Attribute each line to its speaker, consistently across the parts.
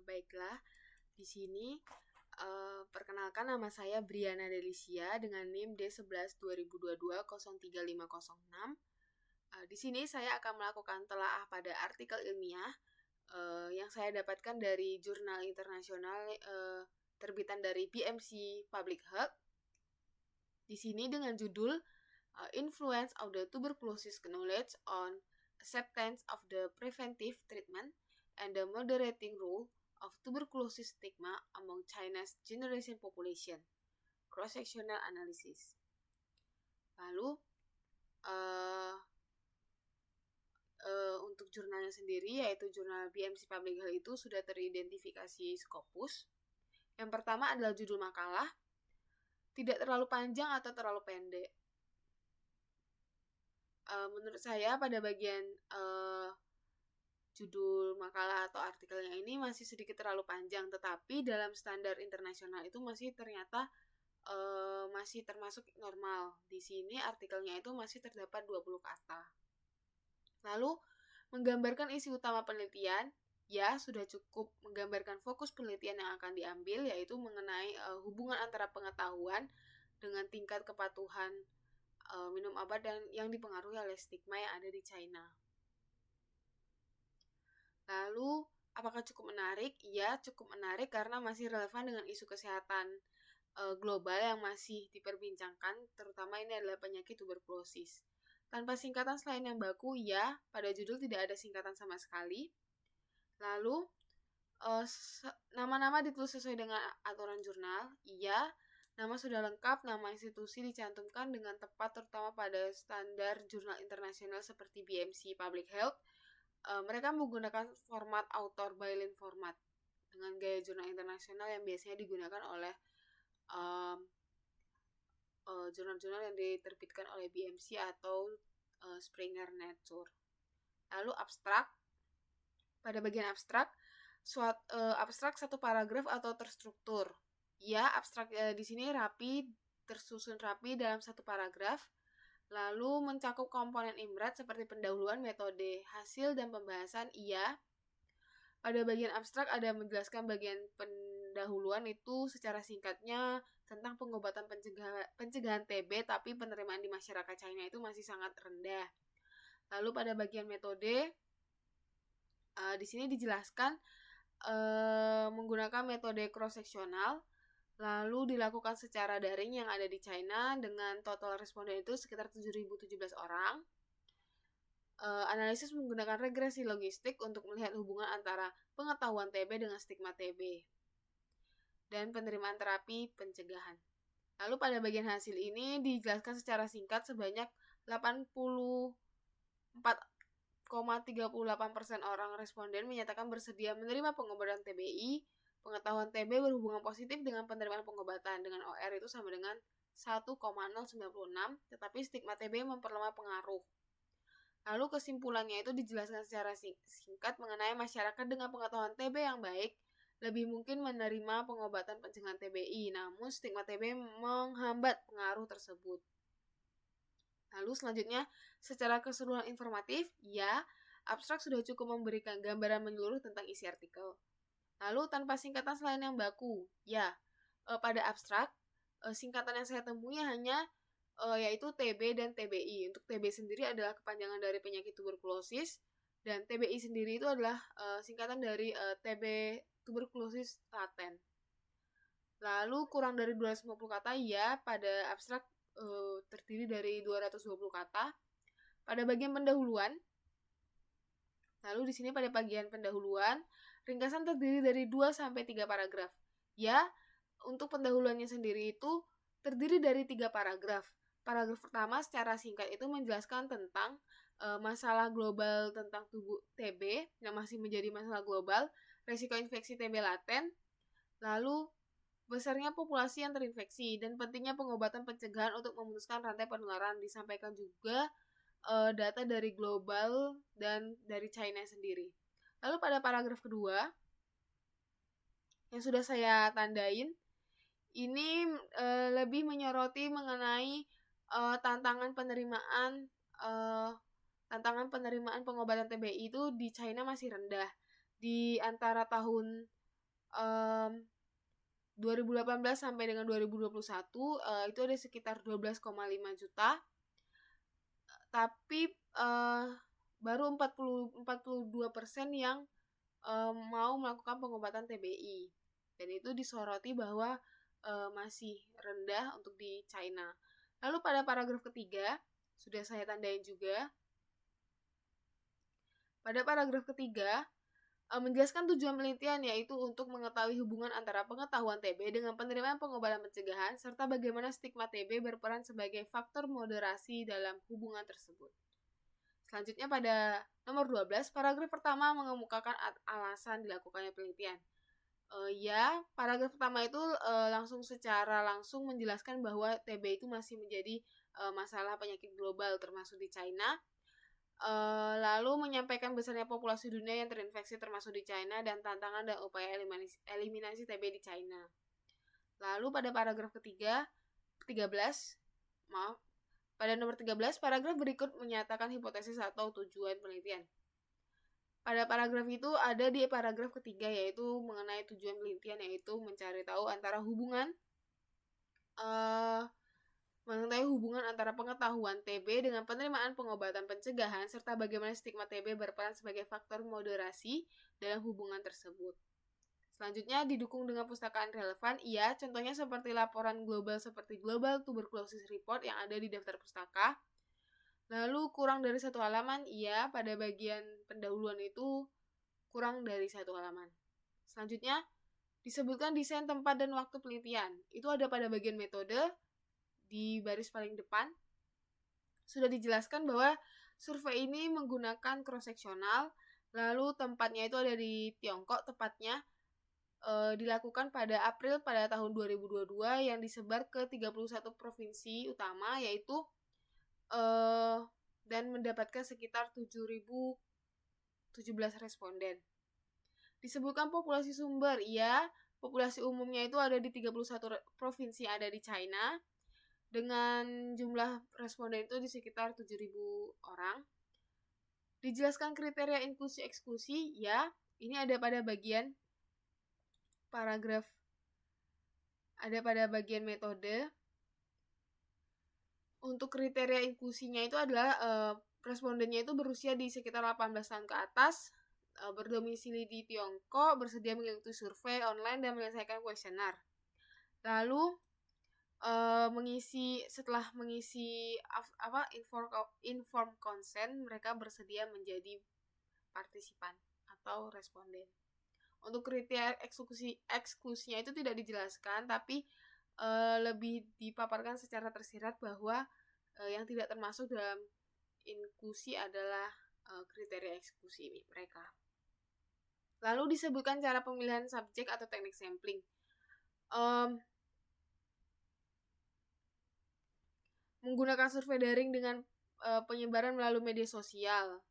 Speaker 1: Baiklah, di sini perkenalkan nama saya Briana Delicia dengan NIM D11 2022-03506. Di sini saya akan melakukan telaah pada artikel ilmiah yang saya dapatkan dari jurnal internasional terbitan dari BMC Public Health. Di sini dengan judul Influence of the Tuberculosis Knowledge on Acceptance of the Preventive Treatment and the Moderating Role of Tuberculosis Stigma Among China's Generation Population, Cross-Sectional Analysis. Lalu, untuk jurnalnya sendiri, yaitu jurnal BMC Public Health itu sudah teridentifikasi Scopus. Yang pertama adalah judul makalah, tidak terlalu panjang atau terlalu pendek. Menurut saya pada bagian judul makalah atau artikelnya ini masih sedikit terlalu panjang, tetapi dalam standar internasional itu masih ternyata masih termasuk normal. Di sini artikelnya itu masih terdapat 20 kata. Lalu, menggambarkan isi utama penelitian, ya sudah cukup menggambarkan fokus penelitian yang akan diambil, yaitu mengenai hubungan antara pengetahuan dengan tingkat kepatuhan minum obat dan yang dipengaruhi oleh stigma yang ada di China. Lalu, apakah cukup menarik? Ya, cukup menarik karena masih relevan dengan isu kesehatan global yang masih diperbincangkan, terutama ini adalah penyakit tuberkulosis. Tanpa singkatan selain yang baku, ya, pada judul tidak ada singkatan sama sekali. Lalu, nama-nama ditulis sesuai dengan aturan jurnal, iya. Nama sudah lengkap, nama institusi dicantumkan dengan tepat, terutama pada standar jurnal internasional seperti BMC Public Health. Mereka menggunakan format author byline format dengan gaya jurnal internasional yang biasanya digunakan oleh jurnal-jurnal yang diterbitkan oleh BMC atau Springer Nature. Lalu abstrak. Pada bagian abstrak, abstrak satu paragraf atau terstruktur. Ya, abstrak di sini rapi, tersusun rapi dalam satu paragraf, lalu mencakup komponen imret seperti pendahuluan, metode, hasil, dan pembahasan. Iya. Pada bagian abstrak ada menjelaskan bagian pendahuluan itu secara singkatnya tentang pengobatan pencegahan TB, tapi penerimaan di masyarakat China itu masih sangat rendah. Lalu pada bagian metode, di sini dijelaskan menggunakan metode cross-sectional, lalu dilakukan secara daring yang ada di China dengan total responden itu sekitar 7.017 orang. Analisis menggunakan regresi logistik untuk melihat hubungan antara pengetahuan TB dengan stigma TB dan penerimaan terapi pencegahan. Lalu pada bagian hasil ini dijelaskan secara singkat sebanyak 84,38% orang responden menyatakan bersedia menerima pengobatan TBI. Pengetahuan TB berhubungan positif dengan penerimaan pengobatan dengan OR itu sama dengan 1,096, tetapi stigma TB memperlemah pengaruh. Lalu kesimpulannya itu dijelaskan secara singkat mengenai masyarakat dengan pengetahuan TB yang baik lebih mungkin menerima pengobatan pencegahan TBI, namun stigma TB menghambat pengaruh tersebut. Lalu selanjutnya, secara keseluruhan informatif, ya, abstrak sudah cukup memberikan gambaran menyeluruh tentang isi artikel. Lalu tanpa singkatan selain yang baku, ya, pada abstrak, singkatan yang saya temui hanya yaitu TB dan TBI. Untuk TB sendiri adalah kepanjangan dari penyakit tuberkulosis, dan TBI sendiri itu adalah singkatan dari TB tuberkulosis laten. Lalu kurang dari 250 kata, ya, pada abstrak terdiri dari 220 kata. Pada bagian pendahuluan, lalu di sini pada bagian pendahuluan, ringkasan terdiri dari 2-3 paragraf. Ya, untuk pendahuluannya sendiri itu terdiri dari 3 paragraf. Paragraf pertama secara singkat itu menjelaskan tentang masalah global tentang tubuh TB yang masih menjadi masalah global, resiko infeksi TB laten, lalu besarnya populasi yang terinfeksi, dan pentingnya pengobatan pencegahan untuk memutuskan rantai penularan. Disampaikan juga data dari global dan dari China sendiri. Lalu pada paragraf kedua, yang sudah saya tandain, ini lebih menyoroti mengenai tantangan penerimaan pengobatan TBI itu di China masih rendah. Di antara tahun 2018 sampai dengan 2021 itu ada sekitar 12,5 juta, tapi baru 42% yang mau melakukan pengobatan TBI, dan itu disoroti bahwa masih rendah untuk di China. Lalu pada paragraf ketiga, sudah saya tandain juga. Pada paragraf ketiga, menjelaskan tujuan penelitian, yaitu untuk mengetahui hubungan antara pengetahuan TB dengan penerimaan pengobatan pencegahan, serta bagaimana stigma TB berperan sebagai faktor moderasi dalam hubungan tersebut. Selanjutnya pada nomor 12, paragraf pertama mengemukakan alasan dilakukannya penelitian. Paragraf pertama itu secara langsung menjelaskan bahwa TB itu masih menjadi masalah penyakit global termasuk di China. Lalu menyampaikan besarnya populasi dunia yang terinfeksi termasuk di China dan tantangan dan upaya eliminasi TB di China. Lalu pada paragraf 13, pada nomor 13, paragraf berikut menyatakan hipotesis atau tujuan penelitian. Pada paragraf itu ada di paragraf ketiga, yaitu mengenai tujuan penelitian, yaitu mencari tahu antara mengenai hubungan antara pengetahuan TB dengan penerimaan pengobatan pencegahan, serta bagaimana stigma TB berperan sebagai faktor moderasi dalam hubungan tersebut. Selanjutnya, didukung dengan pustakaan relevan, contohnya seperti laporan global seperti Global Tuberculosis Report yang ada di daftar pustaka. Lalu kurang dari 1 halaman, pada bagian pendahuluan itu kurang dari 1 halaman. Selanjutnya, disebutkan desain tempat dan waktu penelitian. Itu ada pada bagian metode, di baris paling depan. Sudah dijelaskan bahwa survei ini menggunakan cross-seksional, lalu tempatnya itu ada di Tiongkok, tepatnya dilakukan pada April pada tahun 2022 yang disebar ke 31 provinsi utama, yaitu dan mendapatkan sekitar 7.017 responden. Disebutkan populasi sumber, populasi umumnya itu ada di 31 provinsi ada di China, dengan jumlah responden itu di sekitar 7.000 orang. Dijelaskan kriteria inklusi-eksklusi, ini ada pada bagian paragraf, ada pada bagian metode. Untuk kriteria inklusinya itu adalah respondennya itu berusia di sekitar 18 tahun ke atas, berdomisili di Tiongkok, bersedia mengikuti survei online dan menyelesaikan kuesioner. Lalu setelah mengisi inform consent, mereka bersedia menjadi partisipan atau responden. Untuk kriteria eksklusinya itu tidak dijelaskan, tapi lebih dipaparkan secara tersirat bahwa yang tidak termasuk dalam inklusi adalah kriteria eksklusi mereka. Lalu disebutkan cara pemilihan subjek atau teknik sampling. Menggunakan survei daring dengan penyebaran melalui media sosial.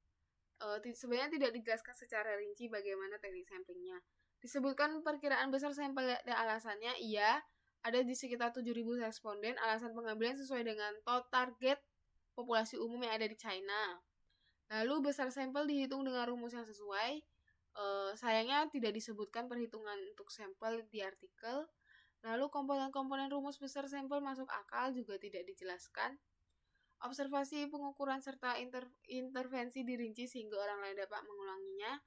Speaker 1: Sebenarnya tidak dijelaskan secara rinci bagaimana teknik samplingnya. Disebutkan perkiraan besar sampel dan alasannya, ada di sekitar 7.000 responden. Alasan pengambilan sesuai dengan target populasi umum yang ada di China. Lalu besar sampel dihitung dengan rumus yang sesuai. Sayangnya tidak disebutkan perhitungan untuk sampel di artikel. Lalu komponen-komponen rumus besar sampel masuk akal juga tidak dijelaskan. Observasi, pengukuran, serta intervensi dirinci sehingga orang lain dapat mengulanginya.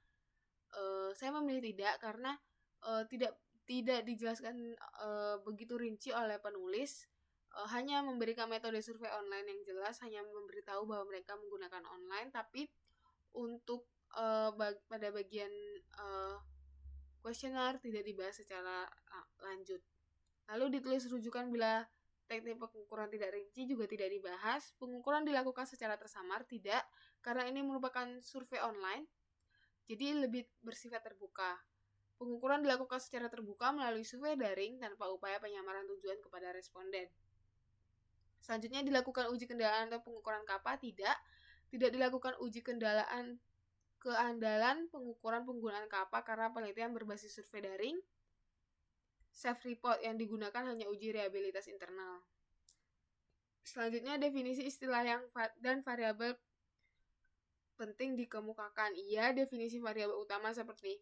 Speaker 1: Saya memilih tidak karena tidak dijelaskan begitu rinci oleh penulis. Hanya memberikan metode survei online yang jelas, hanya memberitahu bahwa mereka menggunakan online, tapi untuk pada bagian kuesioner tidak dibahas secara lanjut. Lalu ditulis rujukan bila teknik pengukuran tidak rinci juga tidak dibahas. Pengukuran dilakukan secara tersamar, tidak, karena ini merupakan survei online, jadi lebih bersifat terbuka. Pengukuran dilakukan secara terbuka melalui survei daring tanpa upaya penyamaran tujuan kepada responden. Selanjutnya dilakukan uji kendalaan atau pengukuran kappa, tidak dilakukan uji keandalan pengukuran penggunaan kappa karena penelitian berbasis survei daring. Self-report yang digunakan hanya uji reliabilitas internal. Selanjutnya definisi istilah dan variabel penting dikemukakan. Definisi variabel utama seperti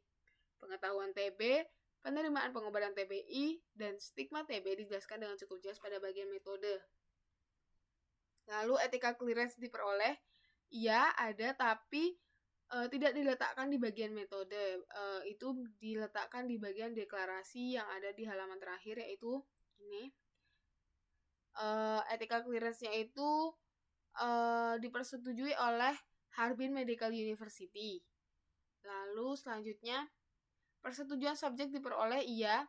Speaker 1: pengetahuan TB, penerimaan pengobatan TBI, dan stigma TB dijelaskan dengan cukup jelas pada bagian metode. Lalu etika clearance diperoleh, iya ada, tapi tidak diletakkan di bagian metode. Itu diletakkan di bagian deklarasi yang ada di halaman terakhir, yaitu ini. Etika clearance-nya itu dipersetujui oleh Harbin Medical University. Lalu selanjutnya persetujuan subjek diperoleh, iya.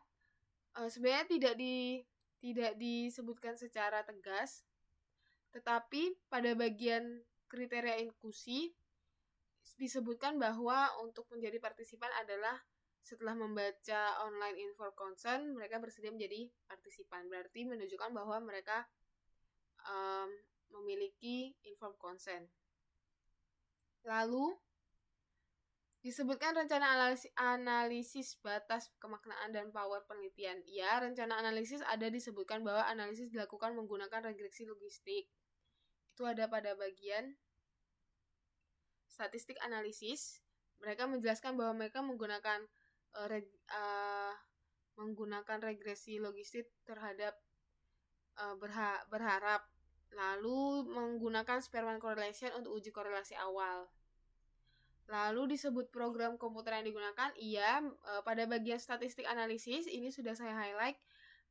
Speaker 1: Sebenarnya tidak disebutkan secara tegas, tetapi pada bagian kriteria inklusi disebutkan bahwa untuk menjadi partisipan adalah setelah membaca online informed consent, mereka bersedia menjadi partisipan. Berarti menunjukkan bahwa mereka memiliki informed consent. Lalu disebutkan rencana analisis batas kemaknaan dan power penelitian. Ya, rencana analisis ada disebutkan bahwa analisis dilakukan menggunakan regresi logistik. Itu ada pada bagian statistik analisis. Mereka menjelaskan bahwa mereka menggunakan regresi logistik terhadap berharap. Lalu menggunakan Spearman correlation untuk uji korelasi awal. Lalu disebut program komputer yang digunakan, iya. Pada bagian statistik analisis, ini sudah saya highlight,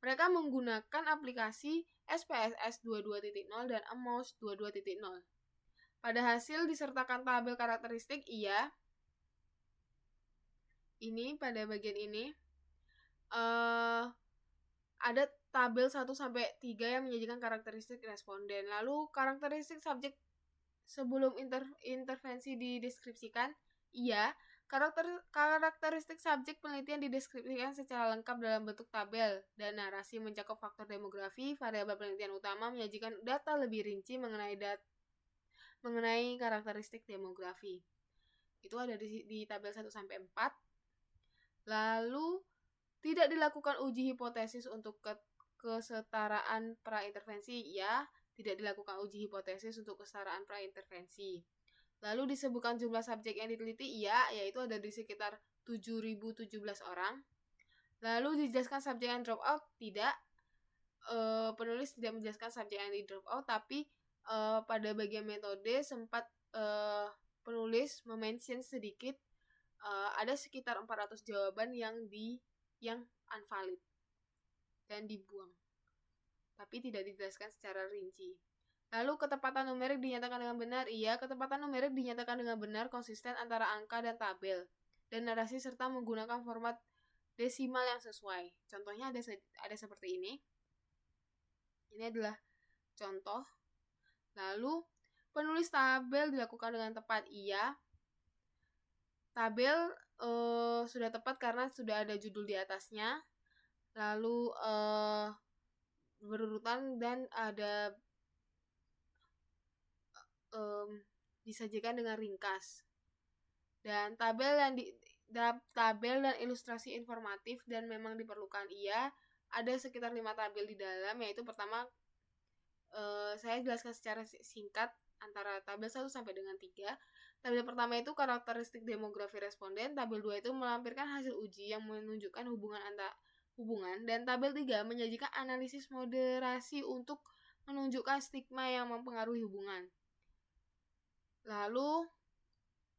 Speaker 1: mereka menggunakan aplikasi SPSS 22.0 dan AMOS 22.0. Pada hasil disertakan tabel karakteristik, iya. Ini pada bagian ini ada tabel 1-3 yang menyajikan karakteristik responden. Lalu karakteristik subjek sebelum intervensi dideskripsikan, iya. Karakteristik subjek penelitian dideskripsikan secara lengkap dalam bentuk tabel, dan narasi mencakup faktor demografi. Variabel penelitian utama menyajikan data lebih rinci mengenai karakteristik demografi. Itu ada di tabel 1-4. Lalu tidak dilakukan uji hipotesis untuk kesetaraan praintervensi, ya. Tidak dilakukan uji hipotesis untuk kesetaraan praintervensi. Lalu disebutkan jumlah subjek yang diteliti, iya, yaitu ada di sekitar 7.017 orang. Lalu dijelaskan subjek yang drop out, tidak. Penulis tidak menjelaskan subjek yang di drop out, tapi pada bagian metode sempat penulis mention sedikit ada sekitar 400 jawaban yang invalid dan dibuang, tapi tidak dijelaskan secara rinci. Lalu ketepatan numerik dinyatakan dengan benar, iya. Ketepatan numerik dinyatakan dengan benar konsisten antara angka dan tabel dan narasi serta menggunakan format desimal yang sesuai. Contohnya ada seperti ini. Ini adalah contoh. Lalu penulis tabel dilakukan dengan tepat, iya. Tabel sudah tepat karena sudah ada judul di atasnya. Lalu berurutan dan ada disajikan dengan ringkas. Dan tabel dan ilustrasi informatif dan memang diperlukan, iya. Ada sekitar 5 tabel di dalam, yaitu pertama saya jelaskan secara singkat antara tabel 1 sampai dengan 3. Tabel pertama itu karakteristik demografi responden, tabel 2 itu melampirkan hasil uji yang menunjukkan hubungan, dan tabel 3 menyajikan analisis moderasi untuk menunjukkan stigma yang mempengaruhi hubungan. Lalu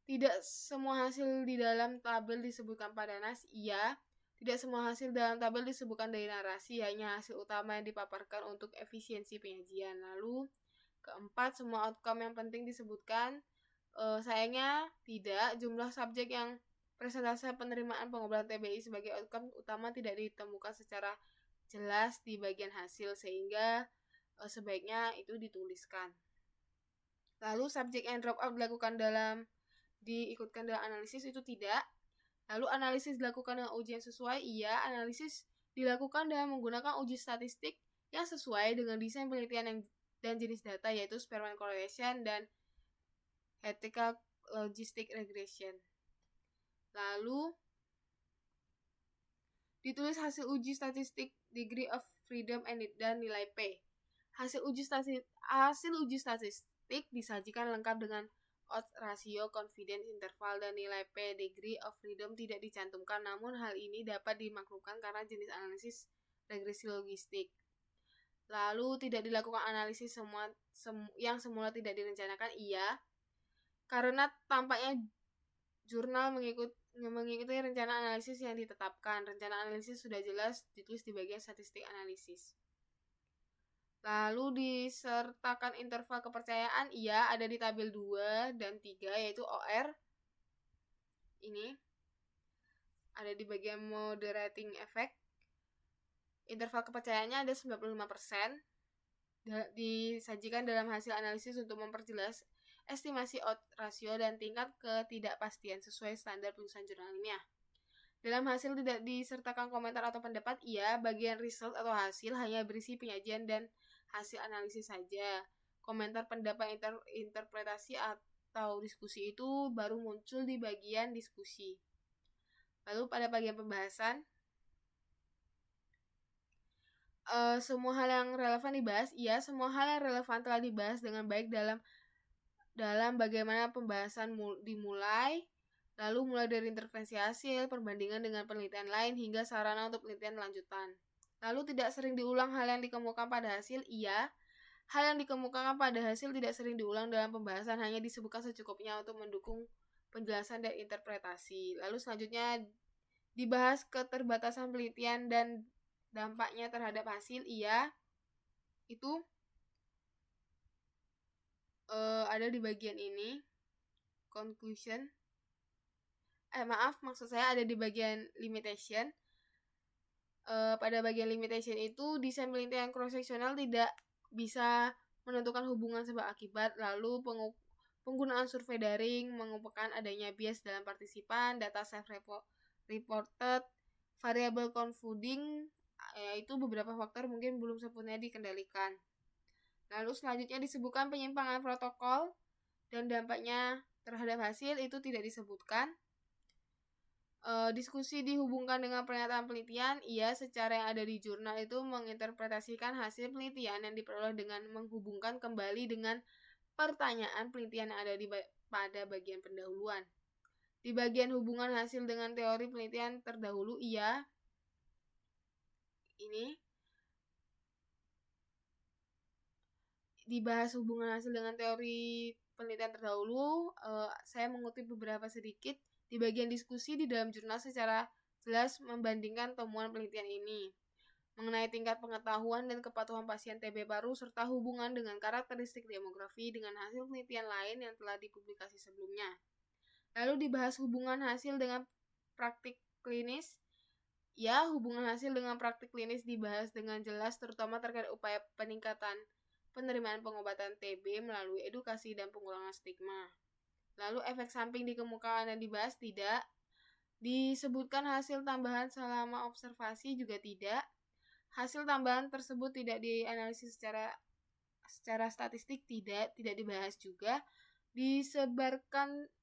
Speaker 1: tidak semua hasil di dalam tabel disebutkan pada nas, iya. Tidak semua hasil dalam tabel disebutkan dari narasi, hanya hasil utama yang dipaparkan untuk efisiensi penyajian. Lalu keempat, semua outcome yang penting disebutkan. Sayangnya tidak, jumlah subjek yang persentase penerimaan pengobatan TBI sebagai outcome utama tidak ditemukan secara jelas di bagian hasil, sehingga sebaiknya itu dituliskan. Lalu subjek yang drop out diikutkan dalam analisis, itu tidak. Lalu analisis dilakukan dengan uji yang sesuai, iya. Analisis dilakukan dengan menggunakan uji statistik yang sesuai dengan desain penelitian dan jenis data, yaitu Spearman correlation dan ethical logistic regression. Lalu ditulis hasil uji statistik, degree of freedom dan nilai P. Hasil uji statistik disajikan lengkap dengan odds ratio, confidence interval, dan nilai P, degree of freedom tidak dicantumkan. Namun hal ini dapat dimaklumkan karena jenis analisis regresi logistik. Lalu tidak dilakukan analisis yang semula tidak direncanakan, iya, karena tampaknya jurnal mengikuti rencana analisis yang ditetapkan. Rencana analisis sudah jelas ditulis di bagian statistik analisis. Lalu disertakan interval kepercayaan, iya, ada di tabel 2 dan 3, yaitu OR. Ini ada di bagian moderating effect. Interval kepercayaannya ada 95%. Disajikan dalam hasil analisis untuk memperjelas estimasi odds ratio dan tingkat ketidakpastian sesuai standar penulisan jurnal ilmiah. Dalam hasil tidak disertakan komentar atau pendapat, iya, bagian result atau hasil hanya berisi penyajian dan hasil analisis saja. Komentar, pendapat, interpretasi atau diskusi itu baru muncul di bagian diskusi. Lalu pada bagian pembahasan, semua hal yang relevan dibahas, iya, semua hal yang relevan telah dibahas dengan baik dalam bagaimana pembahasan dimulai, lalu mulai dari intervensi hasil, perbandingan dengan penelitian lain, hingga sarana untuk penelitian lanjutan. Lalu tidak sering diulang hal yang dikemukakan pada hasil, iya, hal yang dikemukakan pada hasil tidak sering diulang dalam pembahasan, hanya disebutkan secukupnya untuk mendukung penjelasan dan interpretasi. Lalu selanjutnya dibahas keterbatasan penelitian dan dampaknya terhadap hasil, iya, itu ada di bagian ini, conclusion. Maksud saya ada di bagian limitation. Pada bagian limitation itu, desain penelitian cross-sectional tidak bisa menentukan hubungan sebab akibat. Lalu penggunaan survei daring mengumpulkan adanya bias dalam partisipan, data self-reported, variable confounding, yaitu beberapa faktor mungkin belum sempurna dikendalikan. Lalu selanjutnya disebutkan penyimpangan protokol dan dampaknya terhadap hasil, itu tidak disebutkan. Diskusi dihubungkan dengan pernyataan penelitian, iya, secara yang ada di jurnal itu menginterpretasikan hasil penelitian yang diperoleh dengan menghubungkan kembali dengan pertanyaan penelitian yang ada pada bagian pendahuluan. Di bagian hubungan hasil dengan teori penelitian terdahulu, iya, ini dibahas hubungan hasil dengan teori penelitian terdahulu. Saya mengutip beberapa sedikit. Di bagian diskusi di dalam jurnal secara jelas membandingkan temuan penelitian ini mengenai tingkat pengetahuan dan kepatuhan pasien TB paru serta hubungan dengan karakteristik demografi dengan hasil penelitian lain yang telah dipublikasi sebelumnya. Lalu dibahas hubungan hasil dengan praktik klinis. Ya, hubungan hasil dengan praktik klinis dibahas dengan jelas, terutama terkait upaya peningkatan penerimaan pengobatan TB melalui edukasi dan pengurangan stigma. Lalu efek samping dikemukakan dan dibahas, tidak. Disebutkan hasil tambahan selama observasi, juga tidak. Hasil tambahan tersebut tidak dianalisis secara statistik, tidak dibahas juga.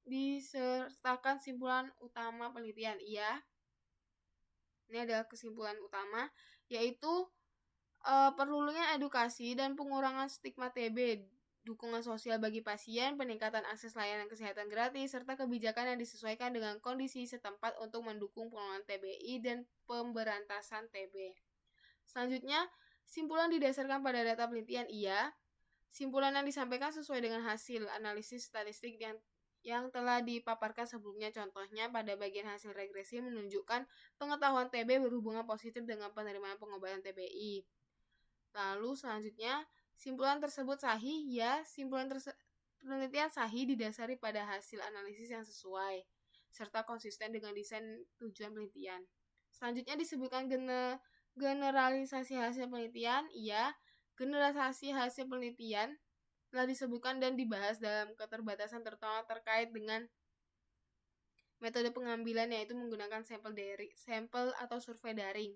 Speaker 1: Disertakan simpulan utama penelitian, iya. Ini adalah kesimpulan utama, yaitu perlunya edukasi dan pengurangan stigma TB, dukungan sosial bagi pasien, peningkatan akses layanan kesehatan gratis, serta kebijakan yang disesuaikan dengan kondisi setempat untuk mendukung pengelolaan TBI dan pemberantasan TB. Selanjutnya, simpulan didasarkan pada data penelitian, iya. Simpulan yang disampaikan sesuai dengan hasil analisis statistik yang telah dipaparkan sebelumnya. Contohnya pada bagian hasil regresi menunjukkan pengetahuan TB berhubungan positif dengan penerimaan pengobatan TBI. Lalu selanjutnya, simpulan tersebut sahih, ya. Simpulan penelitian sahih didasari pada hasil analisis yang sesuai serta konsisten dengan desain tujuan penelitian. Selanjutnya disebutkan generalisasi hasil penelitian, ya. Generalisasi hasil penelitian telah disebutkan dan dibahas dalam keterbatasan terutama terkait dengan metode pengambilan, yaitu menggunakan sampel atau survei daring.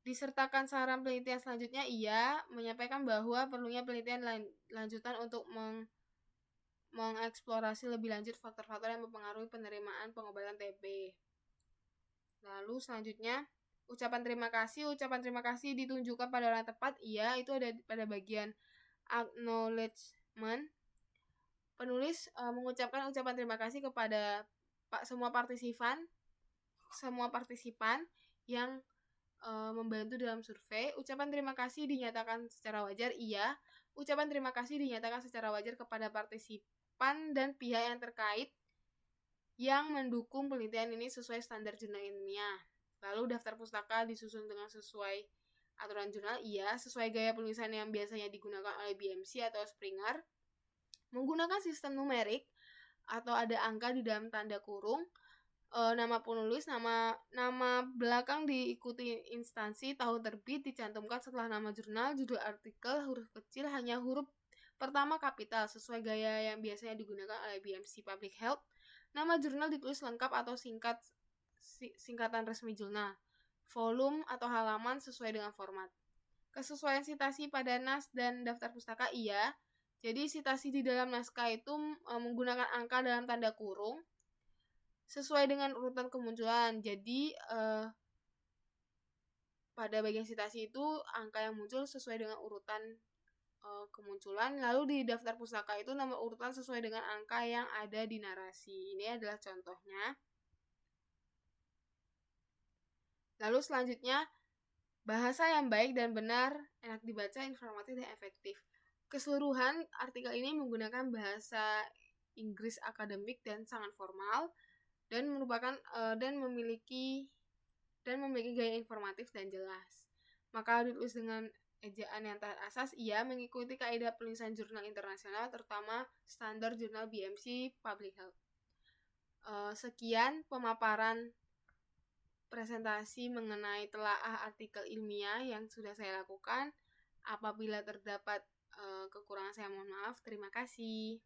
Speaker 1: Disertakan saran penelitian selanjutnya, ia menyampaikan bahwa perlunya penelitian lanjutan untuk mengeksplorasi lebih lanjut faktor-faktor yang mempengaruhi penerimaan pengobatan TB. Lalu selanjutnya, ucapan terima kasih ditunjukkan pada orang tepat, iya, itu ada pada bagian acknowledgement. penulis mengucapkan ucapan terima kasih kepada semua partisipan yang membantu dalam survei. Ucapan terima kasih dinyatakan secara wajar. Iya, ucapan terima kasih dinyatakan secara wajar kepada partisipan dan pihak yang terkait yang mendukung penelitian ini sesuai standar jurnal ilmiah. Lalu daftar pustaka disusun dengan sesuai aturan jurnal. Iya, sesuai gaya penulisan yang biasanya digunakan oleh BMC atau Springer. Menggunakan sistem numerik atau ada angka di dalam tanda kurung. Nama penulis, nama belakang diikuti instansi, tahun terbit dicantumkan setelah nama jurnal, judul artikel, huruf kecil, hanya huruf pertama kapital, sesuai gaya yang biasanya digunakan oleh BMC Public Health. Nama jurnal ditulis lengkap atau singkatan resmi jurnal. Volume atau halaman sesuai dengan format. Kesesuaian sitasi pada nas dan daftar pustaka, iya. Jadi sitasi di dalam naskah itu menggunakan angka dalam tanda kurung sesuai dengan urutan kemunculan. Jadi pada bagian sitasi itu angka yang muncul sesuai dengan urutan kemunculan. Lalu di daftar pustaka itu nomor urutan sesuai dengan angka yang ada di narasi. Ini adalah contohnya. Lalu selanjutnya, bahasa yang baik dan benar, enak dibaca, informatif, dan efektif. Keseluruhan artikel ini menggunakan bahasa Inggris akademik dan sangat formal, dan memiliki gaya informatif dan jelas. Maka ditulis dengan ejaan yang taat asas. Ia mengikuti kaidah penulisan jurnal internasional, terutama standar jurnal BMC Public Health. Sekian pemaparan presentasi mengenai telaah artikel ilmiah yang sudah saya lakukan. Apabila terdapat kekurangan, saya mohon maaf. Terima kasih.